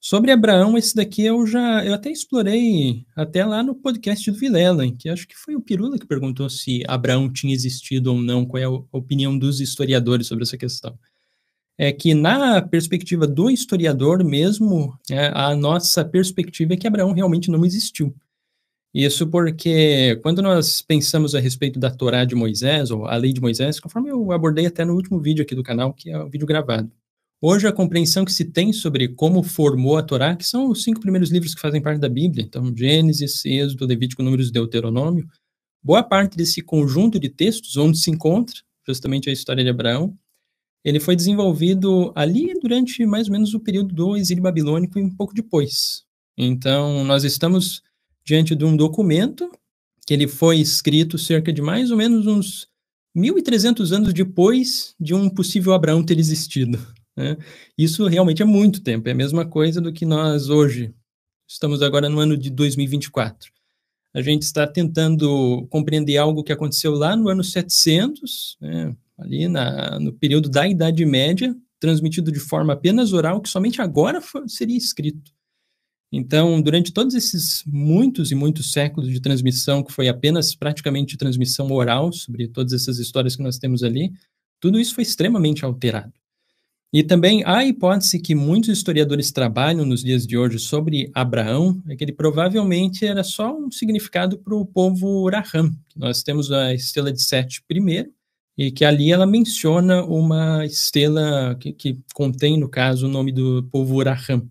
Sobre Abraão, esse daqui eu até explorei até lá no podcast do Vilela, que acho que foi o Pirula que perguntou se Abraão tinha existido ou não, qual é a opinião dos historiadores sobre essa questão. É que na perspectiva do historiador mesmo, a nossa perspectiva é que Abraão realmente não existiu. Isso porque quando nós pensamos a respeito da Torá de Moisés, ou a lei de Moisés, conforme eu abordei até no último vídeo aqui do canal, que é o vídeo gravado. Hoje a compreensão que se tem sobre como formou a Torá, que são os 5 primeiros livros que fazem parte da Bíblia, então Gênesis, Êxodo, Levítico, Números e Deuteronômio, boa parte desse conjunto de textos, onde se encontra justamente a história de Abraão, ele foi desenvolvido ali durante mais ou menos o período do exílio babilônico e um pouco depois. Então, nós estamos diante de um documento que ele foi escrito cerca de mais ou menos uns 1.300 anos depois de um possível Abraão ter existido, né? Isso realmente é muito tempo, é a mesma coisa do que nós hoje estamos agora no ano de 2024. A gente está tentando compreender algo que aconteceu lá no ano 700, né, ali no período da Idade Média, transmitido de forma apenas oral, que somente agora seria escrito. Então, durante todos esses muitos e muitos séculos de transmissão, que foi apenas praticamente transmissão oral sobre todas essas histórias que nós temos ali, tudo isso foi extremamente alterado. E também há a hipótese que muitos historiadores trabalham nos dias de hoje sobre Abraão, é que ele provavelmente era só um significado para o povo Raham. Nós temos a estrela de Sete primeiro, e que ali ela menciona uma estrela que contém, no caso, o nome do povo Raham.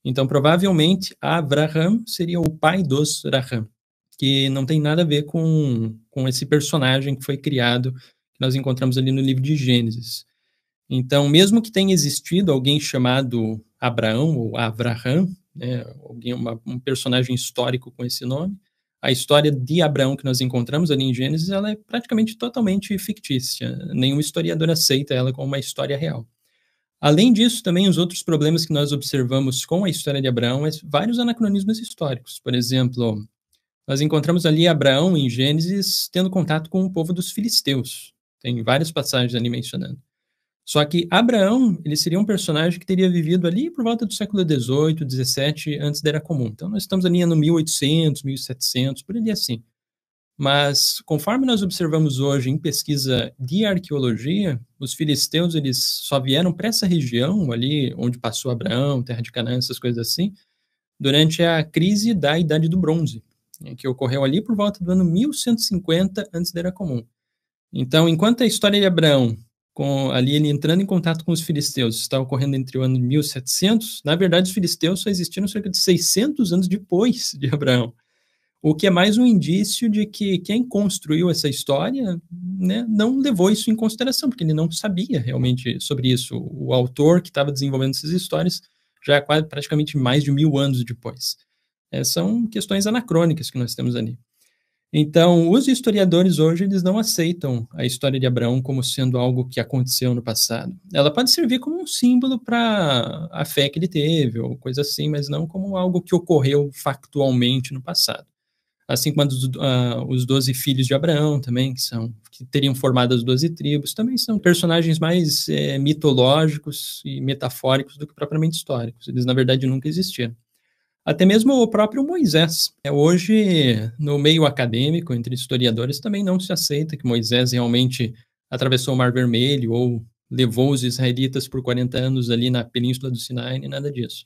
Então, provavelmente, Abraham seria o pai dos Raham, que não tem nada a ver com esse personagem que foi criado, que nós encontramos ali no livro de Gênesis. Então, mesmo que tenha existido alguém chamado Abraão ou Avraham, né, um personagem histórico com esse nome, a história de Abraão que nós encontramos ali em Gênesis, ela é praticamente totalmente fictícia. Nenhum historiador aceita ela como uma história real. Além disso, também os outros problemas que nós observamos com a história de Abraão é vários anacronismos históricos. Por exemplo, nós encontramos ali Abraão em Gênesis tendo contato com o povo dos filisteus. Tem várias passagens ali mencionando. Só que Abraão, ele seria um personagem que teria vivido ali por volta do século XVIII, XVII, antes da Era Comum. Então, nós estamos ali no 1800, 1700, por ali assim. Mas, conforme nós observamos hoje em pesquisa de arqueologia, os filisteus, eles só vieram para essa região ali, onde passou Abraão, Terra de Canaã, essas coisas assim, durante a crise da Idade do Bronze, que ocorreu ali por volta do ano 1150, antes da Era Comum. Então, enquanto a história de Abraão, ali ele entrando em contato com os filisteus, está ocorrendo entre o ano de 1700, na verdade os filisteus só existiram cerca de 600 anos depois de Abraão, o que é mais um indício de que quem construiu essa história, né, não levou isso em consideração, porque ele não sabia realmente sobre isso. O autor que estava desenvolvendo essas histórias já é quase praticamente mais de 1000 anos depois. São questões anacrônicas que nós temos ali. Então, os historiadores hoje, eles não aceitam a história de Abraão como sendo algo que aconteceu no passado. Ela pode servir como um símbolo para a fé que ele teve, ou coisa assim, mas não como algo que ocorreu factualmente no passado. Assim como os 12 filhos de Abraão também, que teriam formado as 12 tribos, também são personagens mais mitológicos e metafóricos do que propriamente históricos. Eles, na verdade, nunca existiram. Até mesmo o próprio Moisés. Hoje, no meio acadêmico, entre historiadores, também não se aceita que Moisés realmente atravessou o Mar Vermelho ou levou os israelitas por 40 anos ali na Península do Sinai, nem nada disso.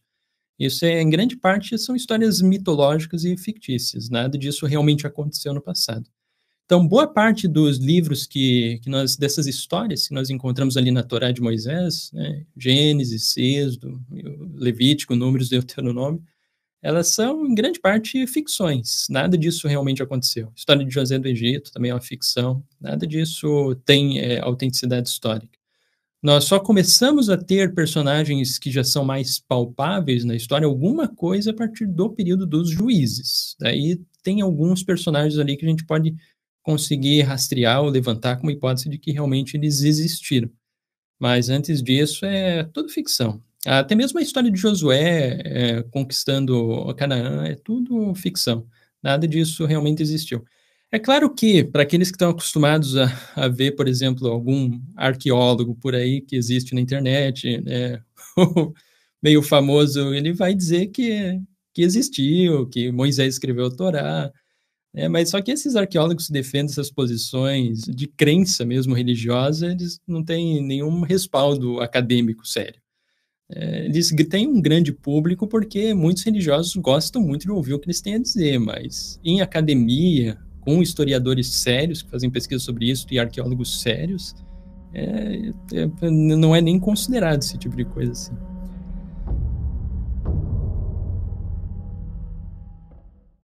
Isso, em grande parte, são histórias mitológicas e fictícias. Nada disso realmente aconteceu no passado. Então, boa parte dos livros dessas histórias que nós encontramos ali na Torá de Moisés, né, Gênesis, Êxodo, Levítico, Números, Deuteronômio, elas são, em grande parte, ficções. Nada disso realmente aconteceu. A história de José do Egito também é uma ficção. Nada disso tem autenticidade histórica. Nós só começamos a ter personagens que já são mais palpáveis na história, alguma coisa a partir do período dos juízes. Daí tem alguns personagens ali que a gente pode conseguir rastrear ou levantar como hipótese de que realmente eles existiram. Mas antes disso é tudo ficção. Até mesmo a história de Josué conquistando Canaã é tudo ficção. Nada disso realmente existiu. É claro que, para aqueles que estão acostumados a ver, por exemplo, algum arqueólogo por aí que existe na internet, né, ou meio famoso, ele vai dizer que existiu, que Moisés escreveu a Torá. Mas só que esses arqueólogos que defendem essas posições de crença mesmo religiosa, eles não têm nenhum respaldo acadêmico sério. Eles têm um grande público porque muitos religiosos gostam muito de ouvir o que eles têm a dizer, mas em academia, com historiadores sérios que fazem pesquisa sobre isso e arqueólogos sérios, não é nem considerado esse tipo de coisa assim.